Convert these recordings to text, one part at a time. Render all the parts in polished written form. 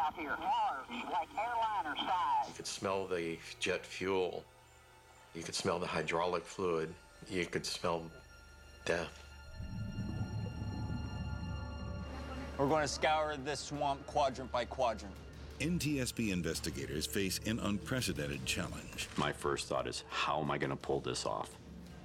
out here, large, like airliner size. You could smell the jet fuel. You could smell the hydraulic fluid. You could smell death. We're going to scour this swamp quadrant by quadrant. NTSB investigators face an unprecedented challenge. My first thought is, how am I going to pull this off?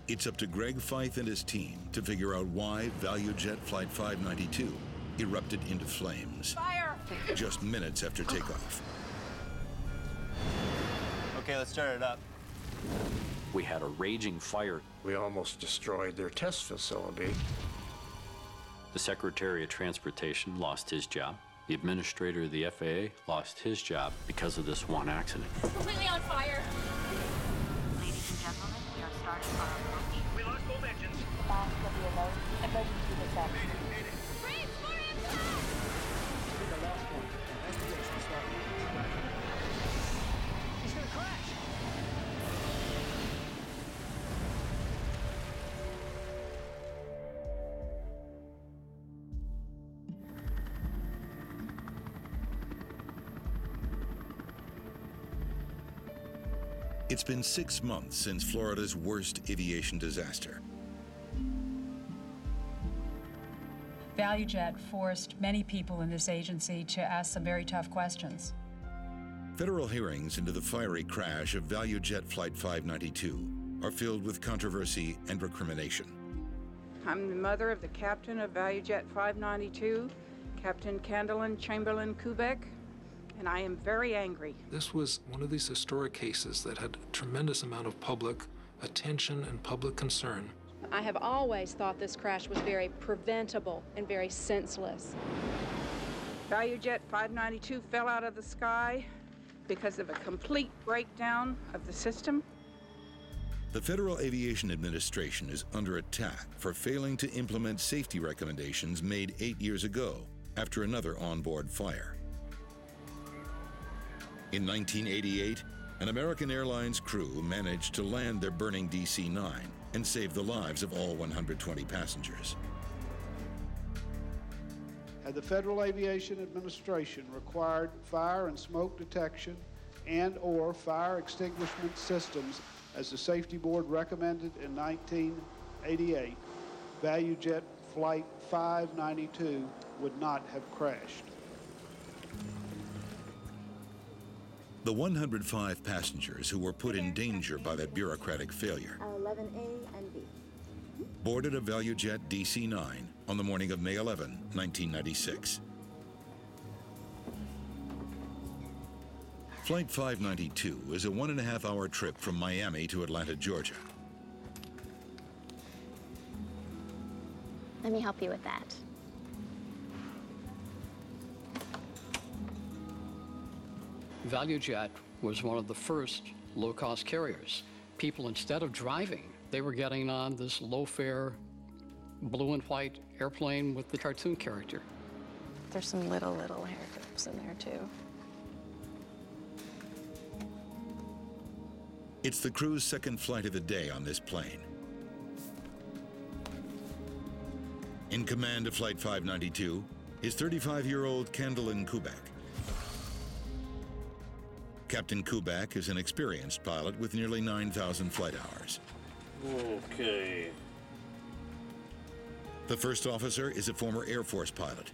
It's up to Greg Fife and his team to figure out why ValuJet Flight 592 erupted into flames. Fire! Just minutes after takeoff. Okay, let's start it up. We had a raging fire. We almost destroyed their test facility. The Secretary of Transportation lost his job. The administrator of the FAA lost his job because of this one accident. It's completely on fire. Ladies and gentlemen, we are starting our approach. We lost both engines. Fast will be alert. Emergency reception. Freeze for impact! The last one. Investigation starting. He's gonna crash. It's been 6 months since Florida's worst aviation disaster. ValuJet forced many people in this agency to ask some very tough questions. Federal hearings into the fiery crash of ValuJet Flight 592 are filled with controversy and recrimination. I'm the mother of the captain of ValuJet 592, Captain Candlin Chamberlain Kubek, and I am very angry. This was one of these historic cases that had a tremendous amount of public attention and public concern. I have always thought this crash was very preventable and very senseless. ValuJet 592 fell out of the sky because of a complete breakdown of the system. The Federal Aviation Administration is under attack for failing to implement safety recommendations made 8 years ago after another onboard fire. In 1988, an American Airlines crew managed to land their burning DC-9 and save the lives of all 120 passengers. Had the Federal Aviation Administration required fire and smoke detection and/or fire extinguishment systems as the Safety Board recommended in 1988, ValuJet Flight 592 would not have crashed. The 105 passengers who were put in danger by that bureaucratic failure 11A and B. boarded a ValuJet DC-9 on the morning of May 11, 1996. Flight 592 is a 1.5-hour trip from Miami to Atlanta, Georgia. Let me help you with that. ValuJet was one of the first low-cost carriers. People, instead of driving, they were getting on this low-fare blue and white airplane with the cartoon character. There's some little hair clips in there, too. It's the crew's second flight of the day on this plane. In command of Flight 592 is 35-year-old Candlin Kubek. Captain Kubek is an experienced pilot with nearly 9,000 flight hours. Okay. The first officer is a former Air Force pilot,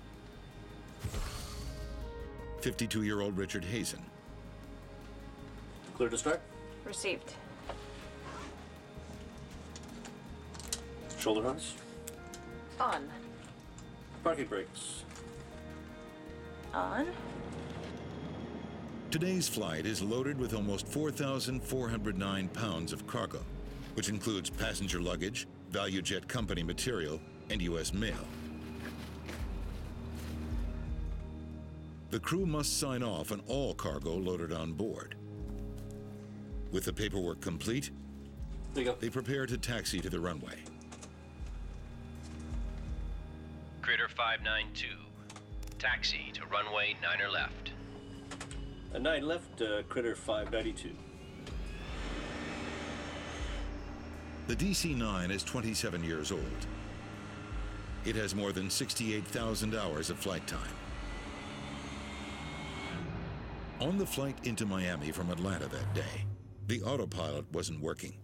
52-year-old Richard Hazen. Clear to start? Received. Shoulder harness. On. Parking brakes. On. Today's flight is loaded with almost 4,409 pounds of cargo, which includes passenger luggage, ValuJet company material, and U.S. mail. The crew must sign off on all cargo loaded on board. With the paperwork complete, there you go. They prepare to taxi to the runway. Critter 592, taxi to runway 9er left. A 9 left, Critter 592. The DC-9 is 27 years old. It has more than 68,000 hours of flight time. On the flight into Miami from Atlanta that day, the autopilot wasn't working,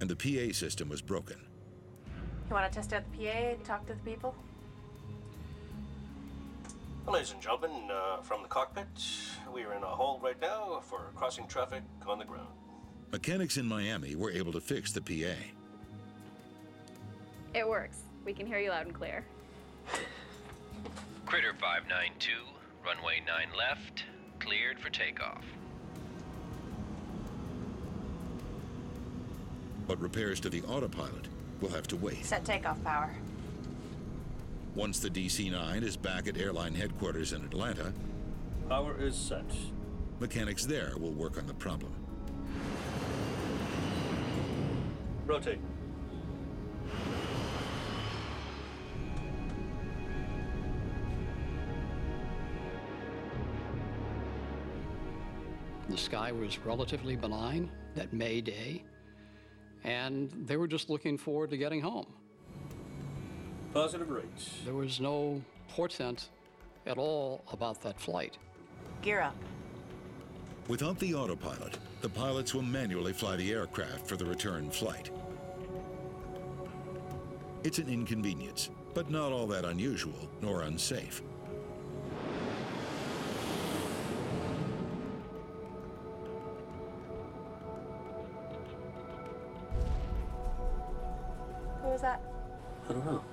and the PA system was broken. You want to test out the PA and talk to the people? Ladies and gentlemen, from the cockpit, we are in a hold right now for crossing traffic on the ground. Mechanics in Miami were able to fix the PA. It works. We can hear you loud and clear. Critter 592, runway 9 left, cleared for takeoff. But repairs to the autopilot will have to wait. Set takeoff power. Once the DC-9 is back at airline headquarters in Atlanta, power is set. Mechanics there will work on the problem. Rotate. The sky was relatively benign that May day, and they were just looking forward to getting home. Positive rates. There was no portent at all about that flight. Gear up. Without the autopilot, the pilots will manually fly the aircraft for the return flight. It's an inconvenience, but not all that unusual nor unsafe. What was that? I don't know.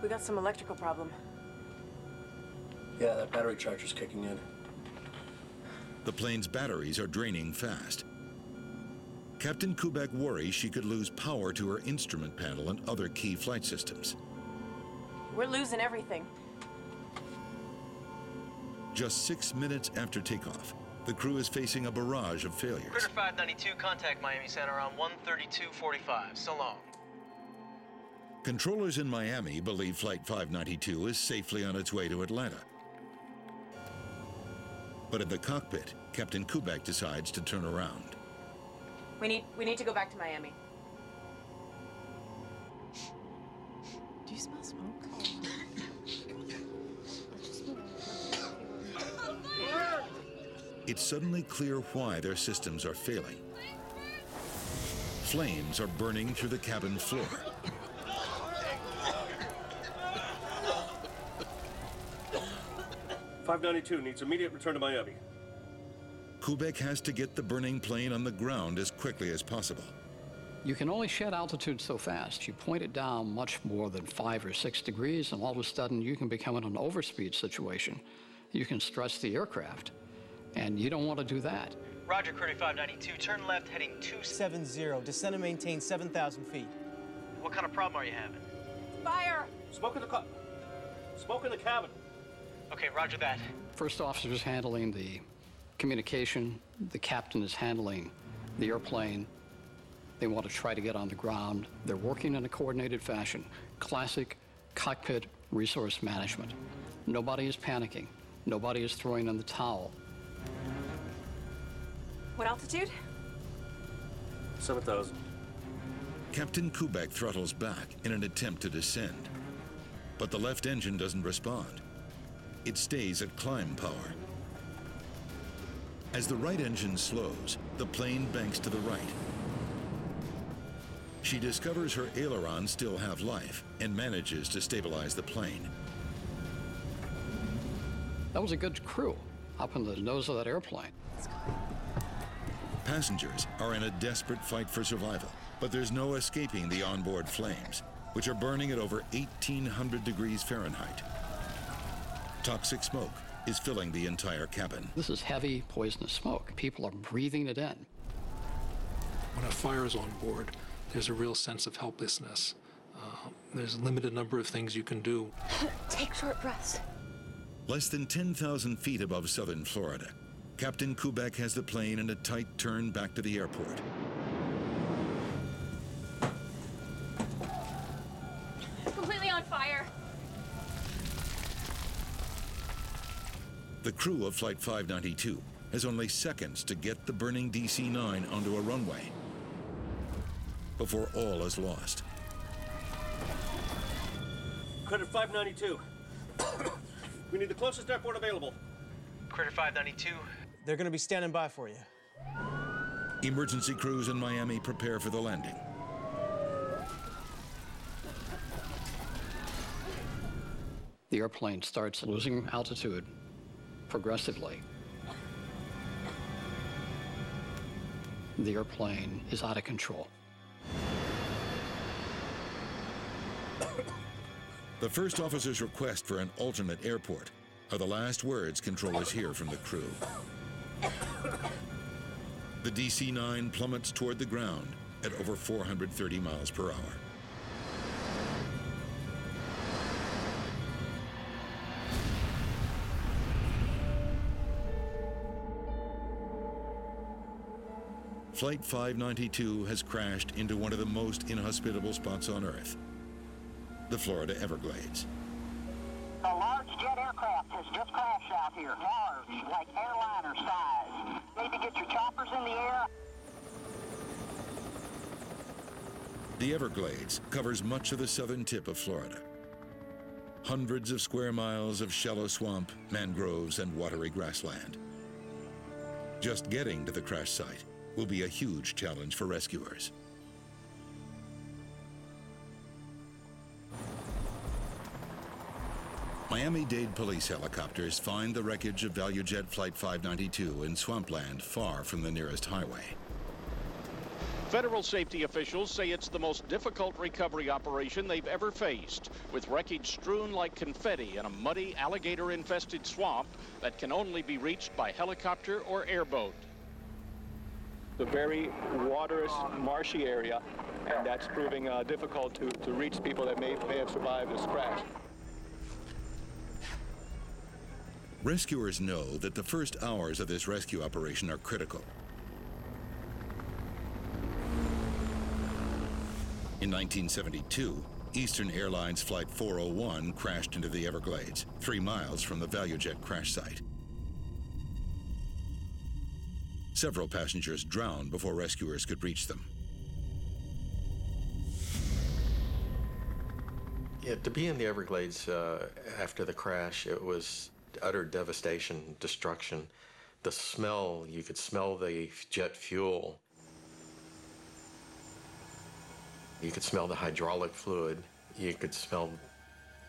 We got some electrical problem. Yeah, that battery charger's kicking in. The plane's batteries are draining fast. Captain Kubek worries she could lose power to her instrument panel and other key flight systems. We're losing everything. Just 6 minutes after takeoff, the crew is facing a barrage of failures. Critter 592, contact Miami Center on 132:45. So long. Controllers in Miami believe Flight 592 is safely on its way to Atlanta. But in the cockpit, Captain Kubek decides to turn around. We need to go back to Miami. Do you smell smoke? It's suddenly clear why their systems are failing. Flames are burning through the cabin floor. $592 needs immediate return to Miami. Kubek has to get the burning plane on the ground as quickly as possible. You can only shed altitude so fast. You point it down much more than 5 or 6 degrees, and all of a sudden you can become in an overspeed situation. You can stress the aircraft, and you don't want to do that. Roger, Critter 592, turn left heading 270. Descend and maintain 7,000 feet. What kind of problem are you having? Fire! Smoke in the smoke in the cabin. Okay, roger that. First officer is handling the communication. The captain is handling the airplane. They want to try to get on the ground. They're working in a coordinated fashion. Classic cockpit resource management. Nobody is panicking. Nobody is throwing in the towel. What altitude? 7,000. Captain Kubek throttles back in an attempt to descend. But the left engine doesn't respond. It stays at climb power. As the right engine slows, the plane banks to the right. She discovers her ailerons still have life and manages to stabilize the plane. That was a good crew up in the nose of that airplane. Passengers are in a desperate fight for survival, but there's no escaping the onboard flames, which are burning at over 1,800 degrees Fahrenheit. Toxic smoke is filling the entire cabin. This is heavy, poisonous smoke. People are breathing it in. When a fire is on board, there's a real sense of helplessness. There's a limited number of things you can do. Take short breaths. Less than 10,000 feet above southern Florida, Captain Kubek has the plane in a tight turn back to the airport. Completely on fire. The crew of Flight 592 has only seconds to get the burning DC-9 onto a runway before all is lost. Critter 592. We need the closest airport available. Critter 592, they're going to be standing by for you. Emergency crews in Miami prepare for the landing. The airplane starts losing altitude progressively. The airplane is out of control. The first officer's request for an alternate airport are the last words controllers hear from the crew. The DC-9 plummets toward the ground at over 430 miles per hour. Flight 592 has crashed into one of the most inhospitable spots on Earth, the Florida Everglades. A large jet aircraft has just crashed out here. Large, like airliner size. Need to get your choppers in the air. The Everglades covers much of the southern tip of Florida. Hundreds of square miles of shallow swamp, mangroves, and watery grassland. Just getting to the crash site will be a huge challenge for rescuers. Miami-Dade police helicopters find the wreckage of ValuJet Flight 592 in swampland far from the nearest highway. Federal safety officials say it's the most difficult recovery operation they've ever faced, with wreckage strewn like confetti in a muddy, alligator-infested swamp that can only be reached by helicopter or airboat. The very waterous, marshy area, and that's proving difficult to reach people that may have survived this crash. Rescuers know that the first hours of this rescue operation are critical. In 1972, Eastern Airlines Flight 401 crashed into the Everglades, 3 miles from the ValuJet crash site. Several passengers drowned before rescuers could reach them. Yeah, to be in the Everglades after the crash, it was utter devastation, destruction. The smell, you could smell the jet fuel. You could smell the hydraulic fluid. You could smell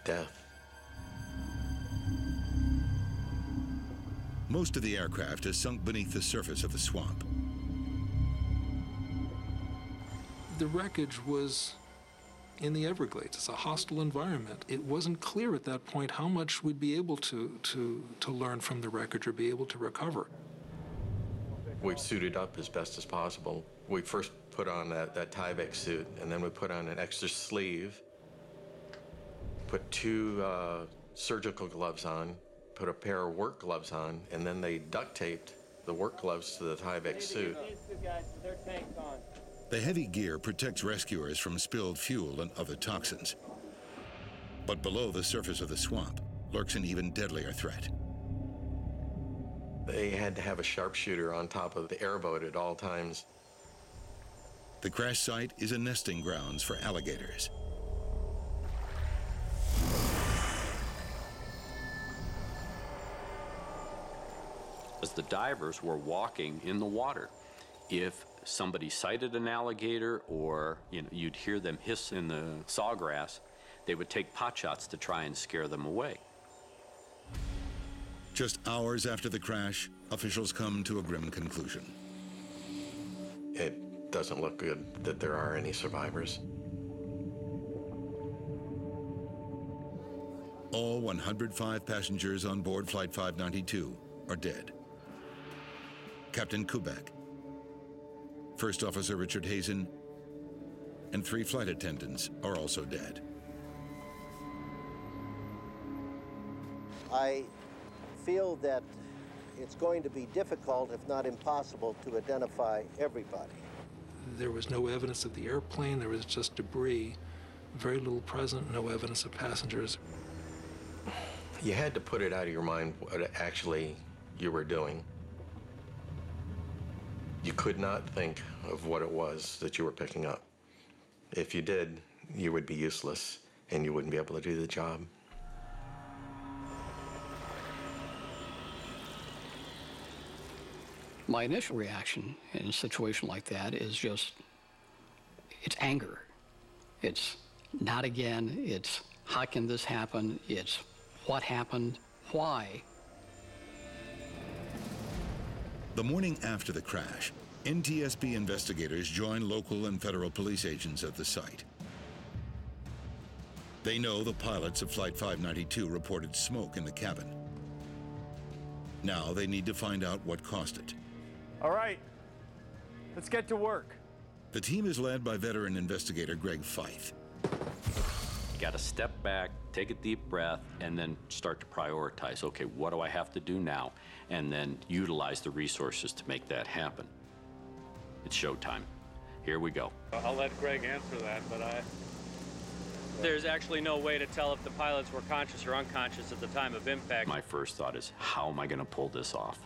death. Most of the aircraft is sunk beneath the surface of the swamp. The wreckage was in the Everglades. It's a hostile environment. It wasn't clear at that point how much we'd be able to learn from the wreckage or be able to recover. We suited up as best as possible. We first put on that Tyvek suit, and then we put on an extra sleeve, put 2 surgical gloves on, put a pair of work gloves on, and then they duct taped the work gloves to the Tyvek suit. The heavy gear protects rescuers from spilled fuel and other toxins. But below the surface of the swamp lurks an even deadlier threat. They had to have a sharpshooter on top of the airboat at all times. The crash site is a nesting grounds for alligators. As the divers were walking in the water, if somebody sighted an alligator or you'd hear them hiss in the sawgrass, they would take pot shots to try and scare them away. Just hours after the crash, officials come to a grim conclusion. It doesn't look good that there are any survivors. All 105 passengers on board Flight 592 are dead. Captain Kubek, First Officer Richard Hazen, and 3 flight attendants are also dead. I feel that it's going to be difficult, if not impossible, to identify everybody. There was no evidence of the airplane. There was just debris. Very little present, no evidence of passengers. You had to put it out of your mind what actually you were doing. You could not think of what it was that you were picking up. If you did, you would be useless and you wouldn't be able to do the job. My initial reaction in a situation like that is just, it's anger. It's not again, it's how can this happen, it's what happened, why. The morning after the crash, NTSB investigators join local and federal police agents at the site. They know the pilots of Flight 592 reported smoke in the cabin. Now they need to find out what caused it. All right, let's get to work. The team is led by veteran investigator Greg Fife. You got to step back, take a deep breath, and then start to prioritize. Okay, what do I have to do now? And then utilize the resources to make that happen. It's showtime. Here we go. I'll let Greg answer that, but There's actually no way to tell if the pilots were conscious or unconscious at the time of impact. My first thought is, how am I going to pull this off?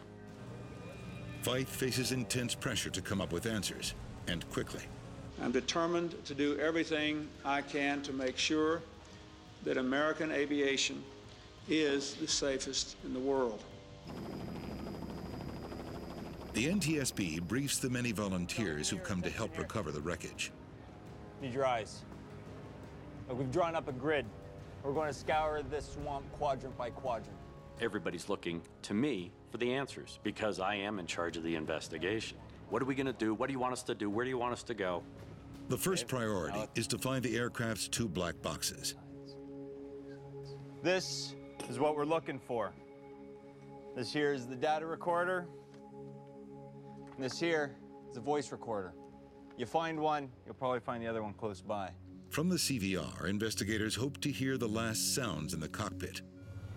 Fife faces intense pressure to come up with answers, and quickly. I'm determined to do everything I can to make sure that American aviation is the safest in the world. The NTSB briefs the many volunteers who've come to help recover the wreckage. need your eyes. Look, we've drawn up a grid. We're going to scour this swamp quadrant by quadrant. Everybody's looking to me for the answers because I am in charge of the investigation. What are we going to do? What do you want us to do? Where do you want us to go? The first priority is to find the aircraft's 2 black boxes. This is what we're looking for. This here is the data recorder. And this here is the voice recorder. You find one, you'll probably find the other one close by. From the CVR, investigators hope to hear the last sounds in the cockpit,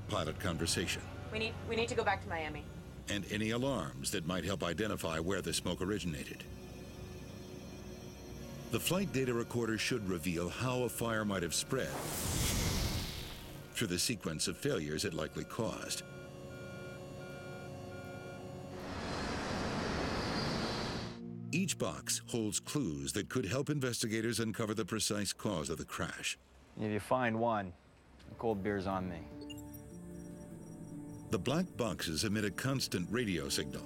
pilot conversation, We need to go back to Miami. and any alarms that might help identify where the smoke originated. The flight data recorder should reveal how a fire might have spread through the sequence of failures it likely caused. Each box holds clues that could help investigators uncover the precise cause of the crash. If you find one, the cold beer's on me. The black boxes emit a constant radio signal.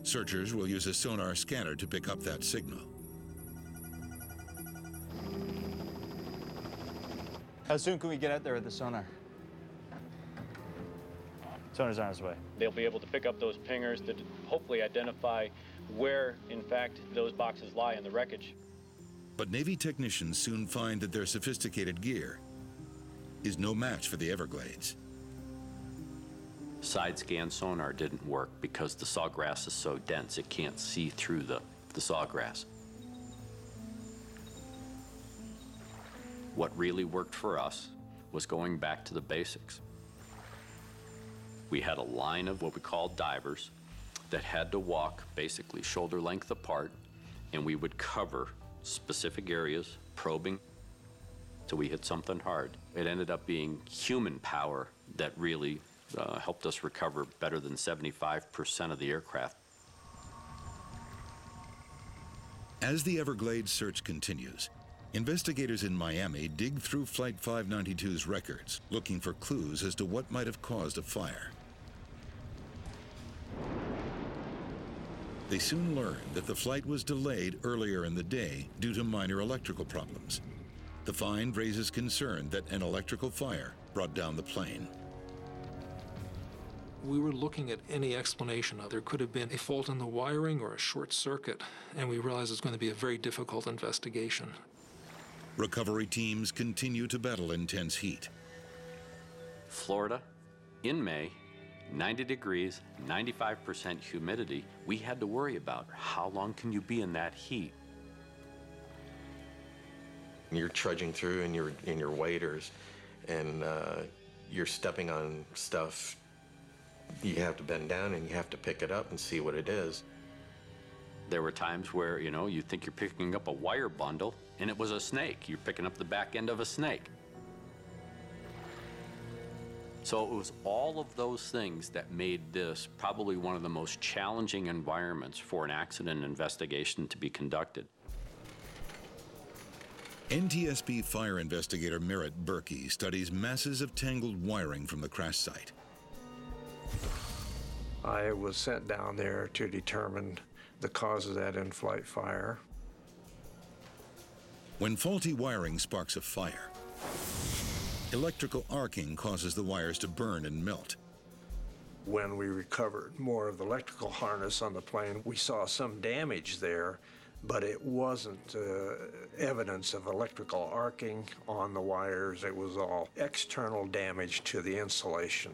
Searchers will use a sonar scanner to pick up that signal. How soon can we get out there with the sonar? Sonar's on its way. They'll be able to pick up those pingers to hopefully identify where, in fact, those boxes lie in the wreckage. But Navy technicians soon find that their sophisticated gear is no match for the Everglades. Side scan sonar didn't work because the sawgrass is so dense it can't see through the sawgrass. What really worked for us was going back to the basics. We had a line of what we called divers that had to walk basically shoulder length apart, and we would cover specific areas, probing till we hit something hard. It ended up being human power that really helped us recover better than 75% of the aircraft. As the Everglades search continues, investigators in Miami dig through Flight 592's records, looking for clues as to what might have caused a fire. They soon learn that the flight was delayed earlier in the day due to minor electrical problems. The find raises concern that an electrical fire brought down the plane. We were looking at any explanation of there could have been a fault in the wiring or a short circuit, and we realized it's going to be a very difficult investigation. Recovery teams continue to battle intense heat. Florida, in May, 90 degrees, 95% humidity, we had to worry about how long can you be in that heat? You're trudging through in your waders, and you're stepping on stuff. You have to bend down and you have to pick it up and see what it is. There were times where, you think you're picking up a wire bundle, and it was a snake. You're picking up the back end of a snake. So it was all of those things that made this probably one of the most challenging environments for an accident investigation to be conducted. NTSB fire investigator Merritt Berkey studies masses of tangled wiring from the crash site. I was sent down there to determine the cause of that in-flight fire. When faulty wiring sparks a fire, electrical arcing causes the wires to burn and melt. When we recovered more of the electrical harness on the plane, we saw some damage there, but it wasn't evidence of electrical arcing on the wires. It was all external damage to the insulation.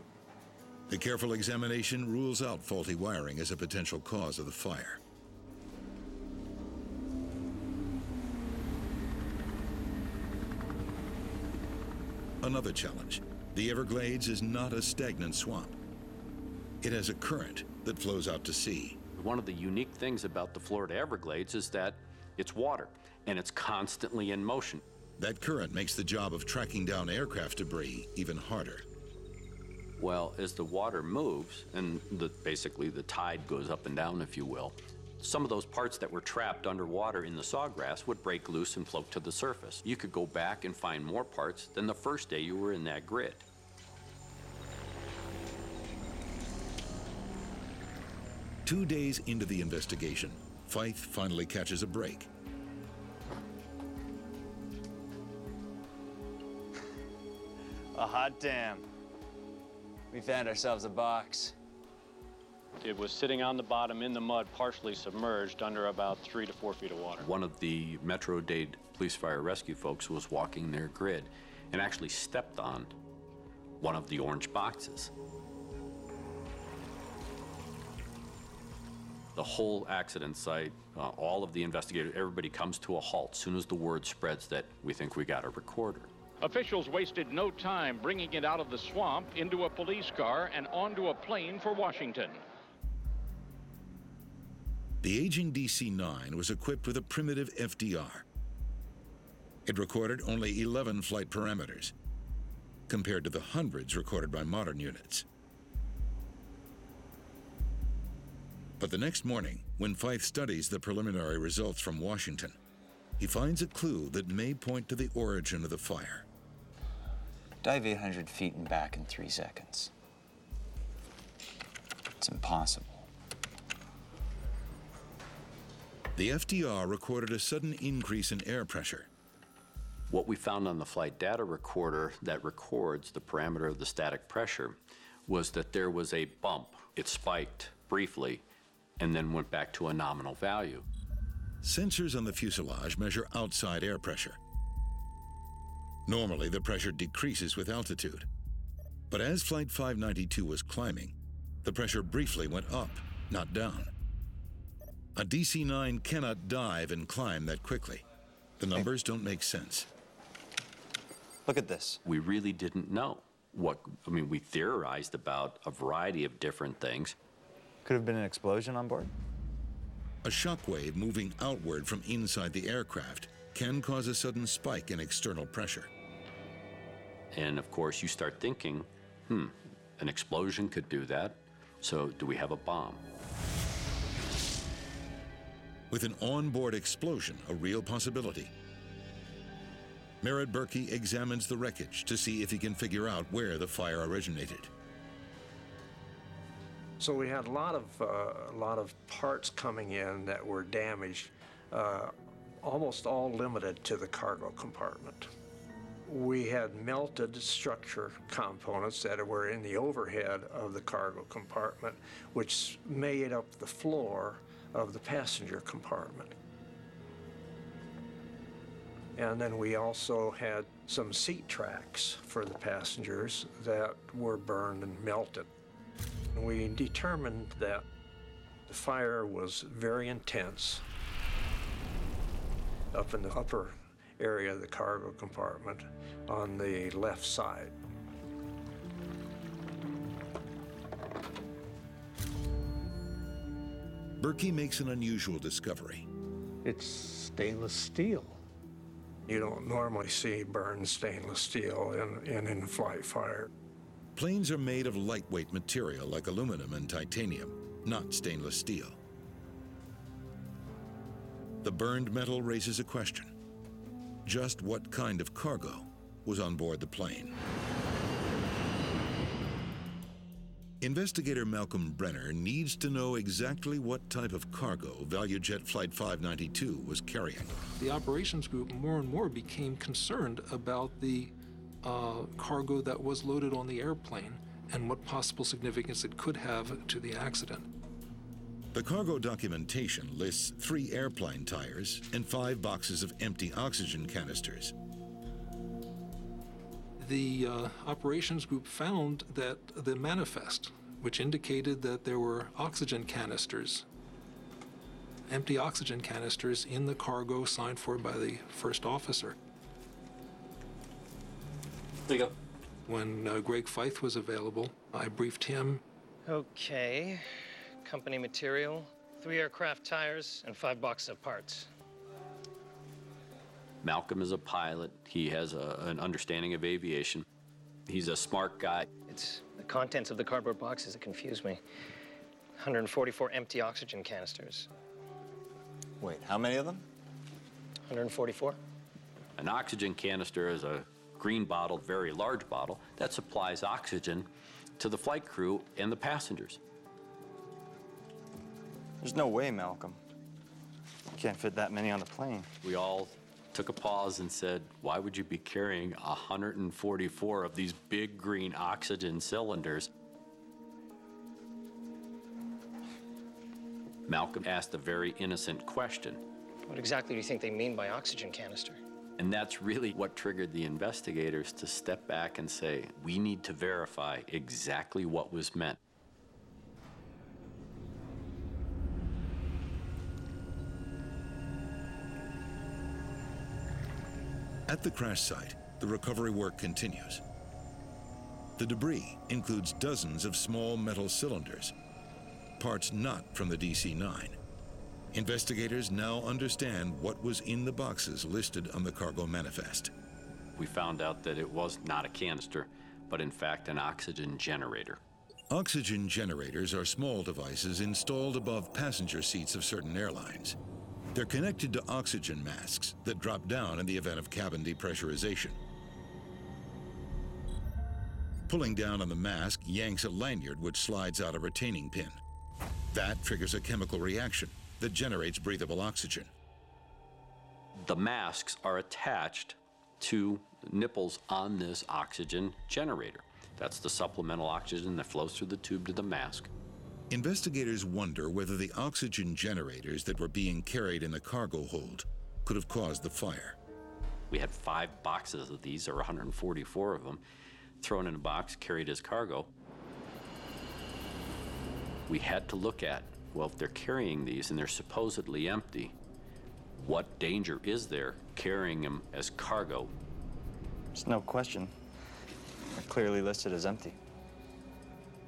The careful examination rules out faulty wiring as a potential cause of the fire. Another challenge. The Everglades is not a stagnant swamp. It has a current that flows out to sea. One of the unique things about the Florida Everglades is that it's water, and it's constantly in motion. That current makes the job of tracking down aircraft debris even harder. Well, as the water moves, and basically the tide goes up and down, if you will, some of those parts that were trapped underwater in the sawgrass would break loose and float to the surface. You could go back and find more parts than the first day you were in that grid. Two days into the investigation, Fyfe finally catches a break. A hot damn. We found ourselves a box. It was sitting on the bottom in the mud, partially submerged under about 3 to 4 feet of water. One of the Metro-Dade Police Fire Rescue folks was walking their grid and actually stepped on one of the orange boxes. The whole accident site, all of the investigators, everybody comes to a halt as soon as the word spreads that we think we got a recorder. Officials wasted no time bringing it out of the swamp into a police car and onto a plane for Washington. The aging DC-9 was equipped with a primitive FDR. It recorded only 11 flight parameters, compared to the hundreds recorded by modern units. But the next morning, when Fyfe studies the preliminary results from Washington, he finds a clue that may point to the origin of the fire. Dive 800 feet and back in 3 seconds. It's impossible. The FDR recorded a sudden increase in air pressure. What we found on the flight data recorder that records the parameter of the static pressure was that there was a bump. It spiked briefly and then went back to a nominal value. Sensors on the fuselage measure outside air pressure. Normally, the pressure decreases with altitude. But as Flight 592 was climbing, the pressure briefly went up, not down. A DC-9 cannot dive and climb that quickly. The numbers don't make sense. Look at this. We really didn't know. We theorized about a variety of different things. Could have been an explosion on board? A shockwave moving outward from inside the aircraft can cause a sudden spike in external pressure. And of course, you start thinking, an explosion could do that. So do we have a bomb? With an onboard explosion a real possibility, Merritt Berkey examines the wreckage to see if he can figure out where the fire originated. So we had a lot of parts coming in that were damaged, almost all limited to the cargo compartment. We had melted structure components that were in the overhead of the cargo compartment, which made up the floor of the passenger compartment. And then we also had some seat tracks for the passengers that were burned and melted. We determined that the fire was very intense up in the upper area of the cargo compartment on the left side. Berkey makes an unusual discovery. It's stainless steel. You don't normally see burned stainless steel in in-flight fire. Planes are made of lightweight material like aluminum and titanium, not stainless steel. The burned metal raises a question. Just what kind of cargo was on board the plane? Investigator Malcolm Brenner needs to know exactly what type of cargo ValuJet Flight 592 was carrying. The operations group more and more became concerned about the cargo that was loaded on the airplane and what possible significance it could have to the accident. The cargo documentation lists 3 airplane tires and 5 boxes of empty oxygen canisters. The operations group found that the manifest, which indicated that there were oxygen canisters, empty oxygen canisters in the cargo signed for by the first officer. There you go. When Greg Feith was available, I briefed him. Okay. Company material, 3 aircraft tires, and 5 boxes of parts. Malcolm is a pilot. He has an understanding of aviation. He's a smart guy. It's the contents of the cardboard boxes that confuse me. 144 empty oxygen canisters. Wait, how many of them? 144. An oxygen canister is a green bottle, very large bottle, that supplies oxygen to the flight crew and the passengers. There's no way, Malcolm. You can't fit that many on the plane. We all took a pause and said, why would you be carrying 144 of these big green oxygen cylinders? Malcolm asked a very innocent question. What exactly do you think they mean by oxygen canister? And that's really what triggered the investigators to step back and say, we need to verify exactly what was meant. At the crash site, the recovery work continues. The debris includes dozens of small metal cylinders, parts not from the DC-9. Investigators now understand what was in the boxes listed on the cargo manifest. We found out that it was not a canister, but in fact an oxygen generator. Oxygen generators are small devices installed above passenger seats of certain airlines. They're connected to oxygen masks that drop down in the event of cabin depressurization. Pulling down on the mask yanks a lanyard which slides out a retaining pin. That triggers a chemical reaction that generates breathable oxygen. The masks are attached to nipples on this oxygen generator. That's the supplemental oxygen that flows through the tube to the mask. Investigators wonder whether the oxygen generators that were being carried in the cargo hold could have caused the fire. We had 5 boxes of these, or 144 of them, thrown in a box, carried as cargo. We had to look at, well, if they're carrying these and they're supposedly empty, what danger is there carrying them as cargo? There's no question. They're clearly listed as empty.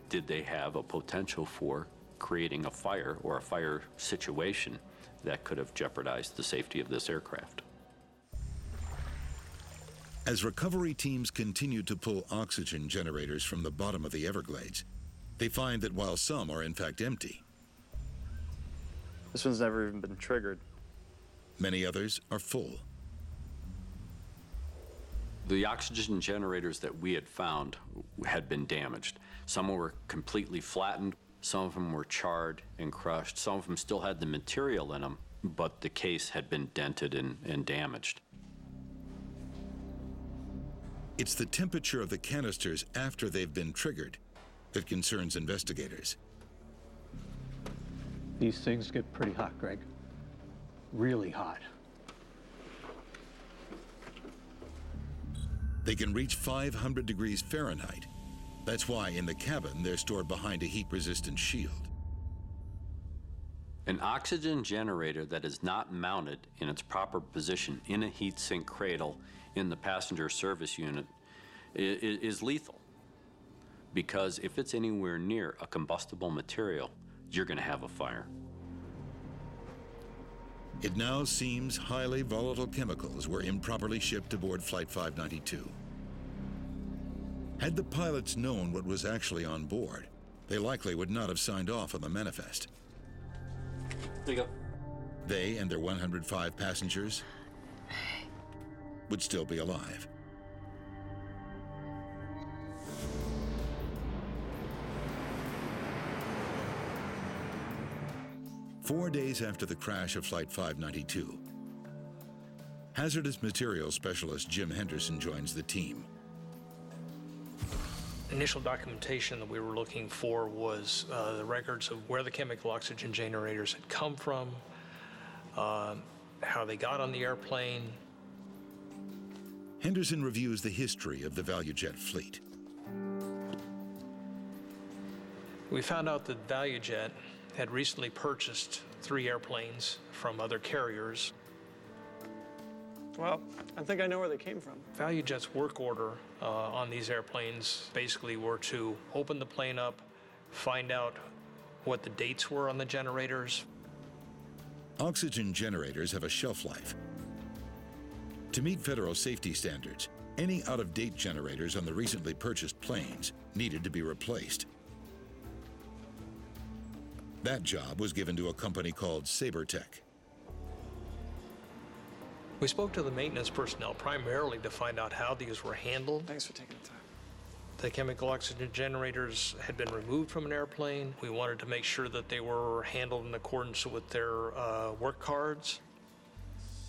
Did they have a potential for creating a fire or a fire situation that could have jeopardized the safety of this aircraft? As recovery teams continue to pull oxygen generators from the bottom of the Everglades, they find that while some are in fact empty, this one's never even been triggered. Many others are full. The oxygen generators that we had found had been damaged. Some were completely flattened, some of them were charred and crushed, some of them still had the material in them, but the case had been dented and damaged. It's the temperature of the canisters after they've been triggered that concerns investigators. These things get pretty hot, Greg. Really hot. They can reach 500 degrees Fahrenheit. That's why in the cabin they're stored behind a heat-resistant shield. An oxygen generator that is not mounted in its proper position in a heat sink cradle in the passenger service unit is lethal. Because if it's anywhere near a combustible material, you're going to have a fire. It now seems highly volatile chemicals were improperly shipped aboard Flight 592. Had the pilots known what was actually on board, they likely would not have signed off on the manifest. There you go. They and their 105 passengers would still be alive. 4 days after the crash of Flight 592. Hazardous materials specialist Jim Henderson joins the team. Initial documentation that we were looking for was the records of where the chemical oxygen generators had come from, how they got on the airplane. Henderson reviews the history of the ValuJet fleet. We found out that ValuJet had recently purchased 3 airplanes from other carriers. Well, I think I know where they came from. ValuJet's work order on these airplanes basically were to open the plane up, find out what the dates were on the generators. Oxygen generators have a shelf life. To meet federal safety standards, any out-of-date generators on the recently purchased planes needed to be replaced. That job was given to a company called SaberTech. We spoke to the maintenance personnel primarily to find out how these were handled. Thanks for taking the time. The chemical oxygen generators had been removed from an airplane. We wanted to make sure that they were handled in accordance with their work cards.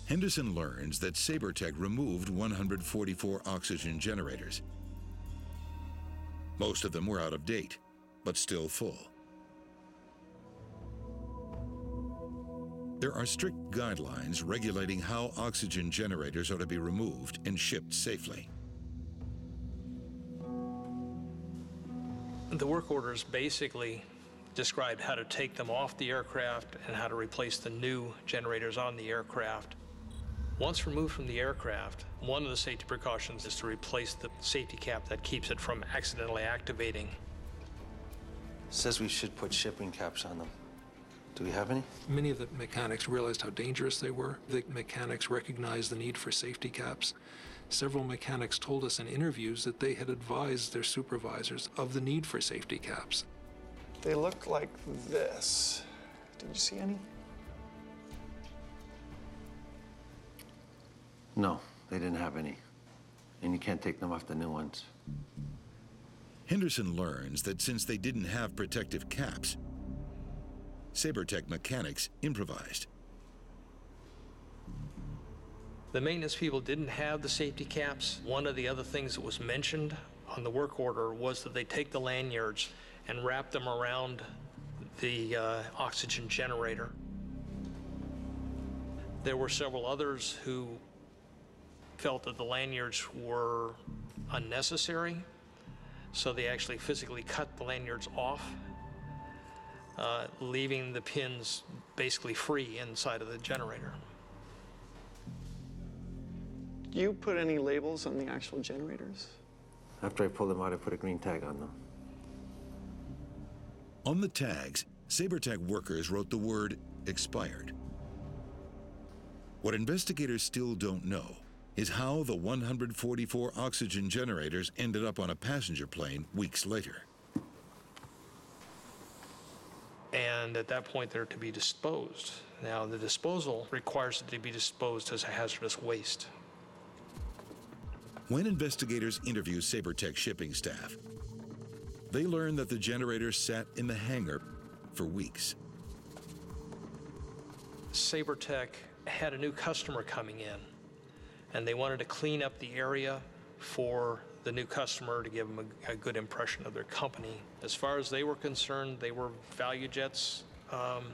Henderson learns that SaberTech removed 144 oxygen generators. Most of them were out of date, but still full. There are strict guidelines regulating how oxygen generators are to be removed and shipped safely. The work orders basically described how to take them off the aircraft and how to replace the new generators on the aircraft. Once removed from the aircraft, one of the safety precautions is to replace the safety cap that keeps it from accidentally activating. Says we should put shipping caps on them. Do we have any? Many of the mechanics realized how dangerous they were. The mechanics recognized the need for safety caps. Several mechanics told us in interviews that they had advised their supervisors of the need for safety caps. They look like this. Did you see any? No, they didn't have any. And you can't take them off the new ones. Henderson learns that since they didn't have protective caps, SaberTech mechanics improvised. The maintenance people didn't have the safety caps. One of the other things that was mentioned on the work order was that they take the lanyards and wrap them around the oxygen generator. There were several others who felt that the lanyards were unnecessary, so they actually physically cut the lanyards off, leaving the pins basically free inside of the generator. Do you put any labels on the actual generators? After I pulled them out, I put a green tag on them. On the tags, SaberTech workers wrote the word expired. What investigators still don't know is how the 144 oxygen generators ended up on a passenger plane weeks later. And at that point, they're to be disposed. Now, the disposal requires it to be disposed as a hazardous waste. When investigators interview SaberTech shipping staff, they learn that the generators sat in the hangar for weeks. SaberTech had a new customer coming in, and they wanted to clean up the area for the new customer to give them a good impression of their company. As far as they were concerned, they were ValuJet's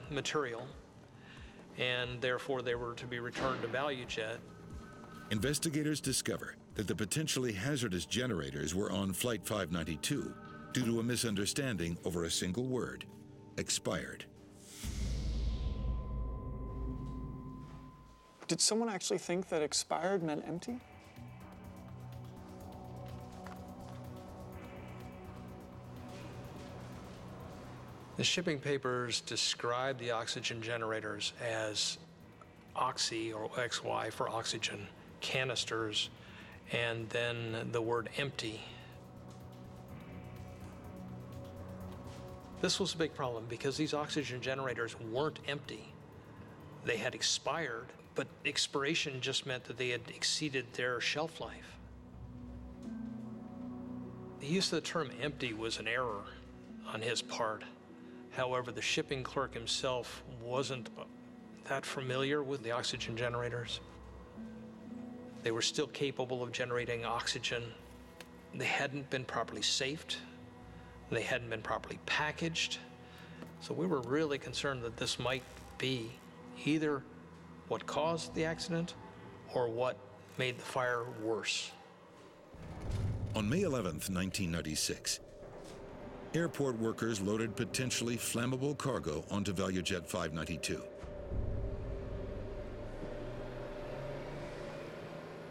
material, and therefore they were to be returned to ValuJet. Investigators discover that the potentially hazardous generators were on Flight 592 due to a misunderstanding over a single word, expired. Did someone actually think that expired meant empty? The shipping papers describe the oxygen generators as oxy, or XY for oxygen, canisters, and then the word empty. This was a big problem because these oxygen generators weren't empty. They had expired, but expiration just meant that they had exceeded their shelf life. The use of the term empty was an error on his part. However, the shipping clerk himself wasn't that familiar with the oxygen generators. They were still capable of generating oxygen. They hadn't been properly safed. They hadn't been properly packaged. So we were really concerned that this might be either what caused the accident or what made the fire worse. On May 11th, 1996, airport workers loaded potentially flammable cargo onto ValuJet 592.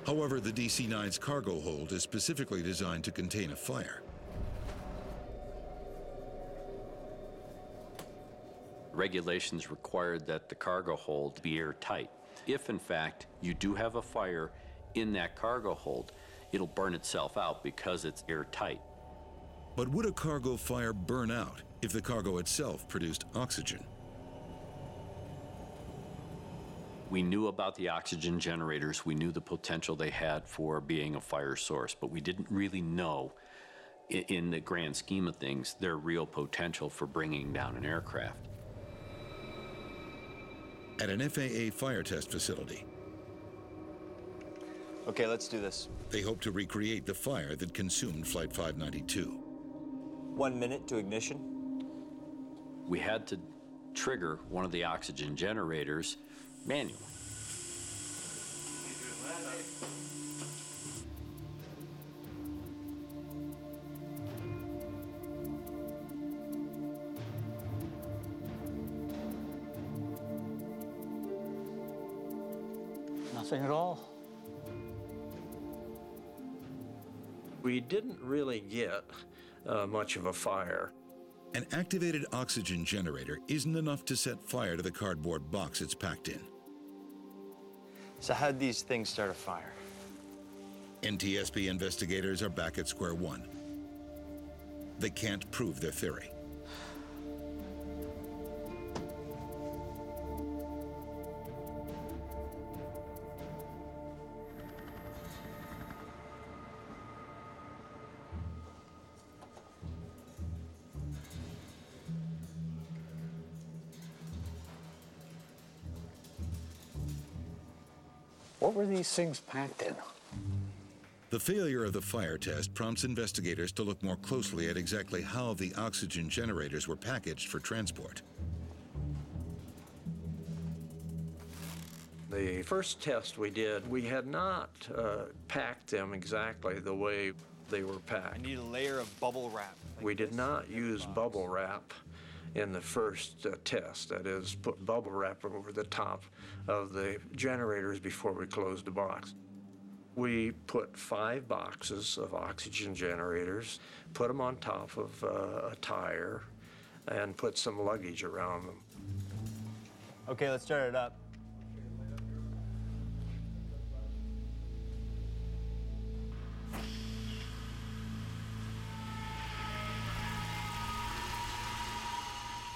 However, the DC-9's cargo hold is specifically designed to contain a fire. Regulations required that the cargo hold be airtight. If, in fact, you do have a fire in that cargo hold, it'll burn itself out because it's airtight. But would a cargo fire burn out if the cargo itself produced oxygen? We knew about the oxygen generators. We knew the potential they had for being a fire source, but we didn't really know, in the grand scheme of things, their real potential for bringing down an aircraft. At an FAA fire test facility, okay, let's do this. They hope to recreate the fire that consumed Flight 592. 1 minute to ignition. We had to trigger one of the oxygen generators manually. Nothing at all. We didn't really get much of a fire. An activated oxygen generator isn't enough to set fire to the cardboard box it's packed in. So how'd these things start a fire? NTSB investigators are back at square one. They can't prove their theory. What were these things packed in? The failure of the fire test prompts investigators to look more closely at exactly how the oxygen generators were packaged for transport. The first test we did, we had not packed them exactly the way they were packed. I need a layer of bubble wrap. We did not use bubble wrap in the first test. That is, put bubble wrap over the top of the generators before we closed the box. We put 5 boxes of oxygen generators, put them on top of a tire, and put some luggage around them. Okay, let's start it up.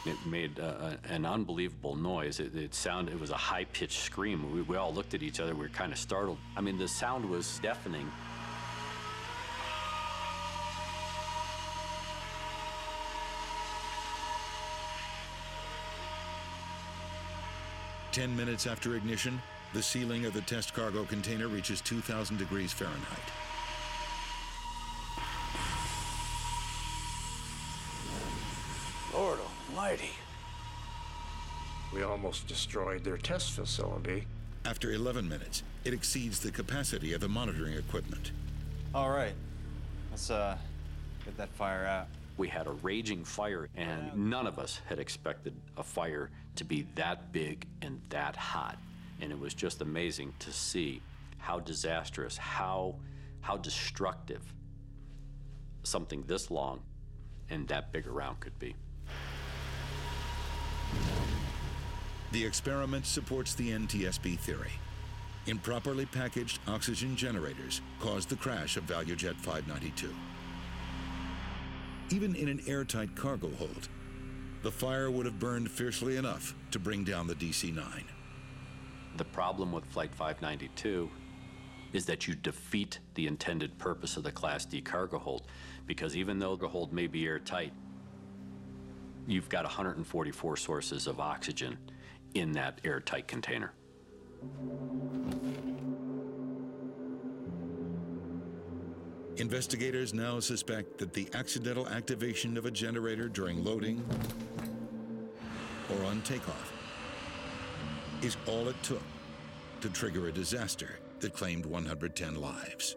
It made an unbelievable noise. It was a high-pitched scream. We all looked at each other. We were kind of startled. I mean, the sound was deafening. Ten minutes after ignition, the ceiling of the test cargo container reaches 2,000 degrees Fahrenheit. Lord almighty. We almost destroyed their test facility. After 11 minutes, it exceeds the capacity of the monitoring equipment. All right, let's get that fire out. We had a raging fire, and none of us had expected a fire to be that big and that hot. And it was just amazing to see how disastrous, how destructive something this long and that big around could be. The experiment supports the NTSB theory. Improperly packaged oxygen generators caused the crash of ValuJet 592. Even in an airtight cargo hold, the fire would have burned fiercely enough to bring down the DC-9. The problem with Flight 592 is that you defeat the intended purpose of the Class D cargo hold, because even though the hold may be airtight, You've got 144 sources of oxygen in that airtight container. Investigators now suspect that the accidental activation of a generator during loading or on takeoff is all it took to trigger a disaster that claimed 110 lives.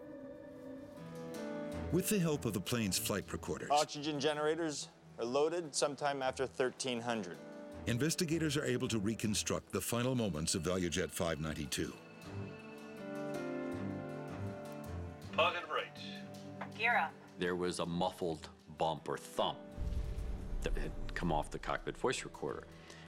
With the help of the plane's flight recorders, Oxygen generators are loaded sometime after 1300. investigators are able to reconstruct the final moments of ValuJet 592. Target right. Gear up. There was a muffled bump or thump that had come off the cockpit voice recorder,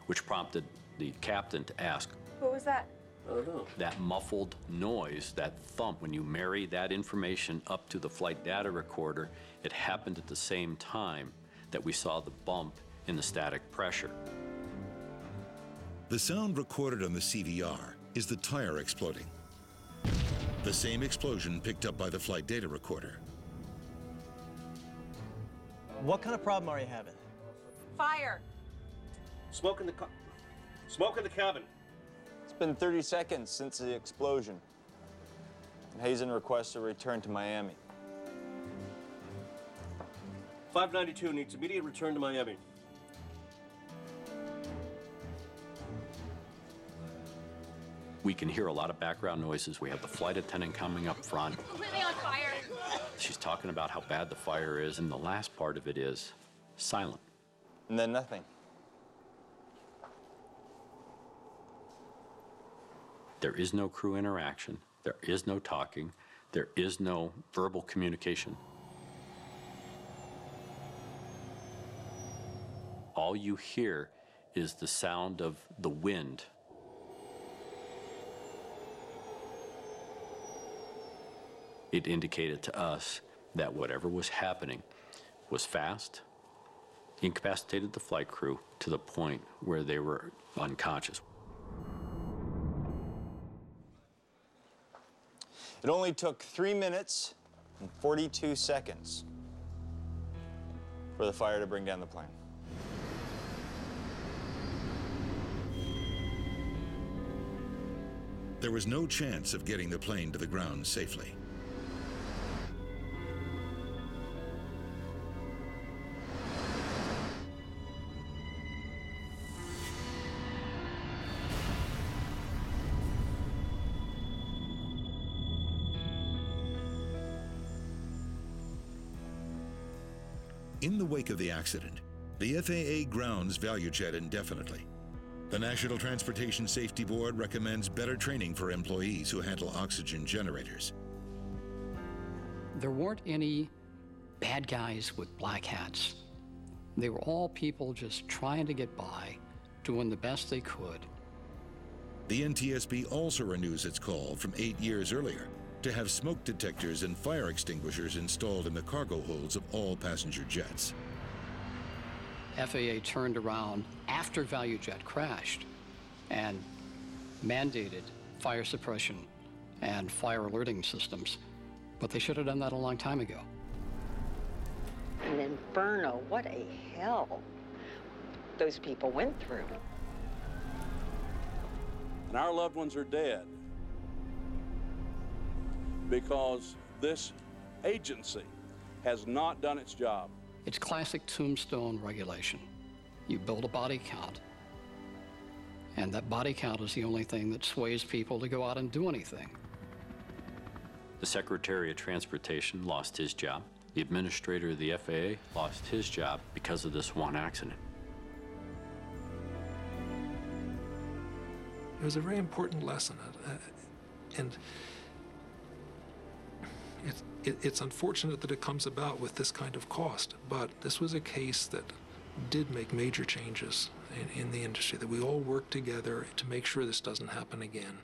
which prompted the captain to ask, What was that? I don't know. that muffled noise, that thump, when you marry that information up to the flight data recorder, it happened at the same time that we saw the bump in the static pressure. The sound recorded on the CVR is the tire exploding. The same explosion picked up by the flight data recorder. What kind of problem are you having? Fire. Smoke in the cabin. It's been 30 seconds since the explosion. Hazen requests a return to Miami. 592 needs immediate return to Miami. We can hear a lot of background noises. We have the flight attendant coming up front. Completely on fire. She's talking about how bad the fire is, and the last part of it is silent. And then nothing. There is no crew interaction. There is no talking. There is no verbal communication. All you hear is the sound of the wind. It indicated to us that whatever was happening was fast, incapacitated the flight crew to the point where they were unconscious. It only took 3 minutes and 42 seconds for the fire to bring down the plane. There was no chance of getting the plane to the ground safely. In the wake of the accident, the FAA grounds ValuJet indefinitely. The National Transportation Safety Board recommends better training for employees who handle oxygen generators. There weren't any bad guys with black hats. They were all people just trying to get by, doing the best they could. The NTSB also renews its call from 8 years earlier to have smoke detectors and fire extinguishers installed in the cargo holds of all passenger jets. FAA turned around after ValuJet crashed and mandated fire suppression and fire alerting systems, but they should have done that a long time ago. An inferno, what a hell those people went through. And our loved ones are dead because this agency has not done its job. It's classic tombstone regulation. You build a body count, and that body count is the only thing that sways people to go out and do anything. The Secretary of Transportation lost his job. The administrator of the FAA lost his job because of this one accident. It was a very important lesson, and it's unfortunate that it comes about with this kind of cost, but this was a case that did make major changes in the industry, that we all work together to make sure this doesn't happen again.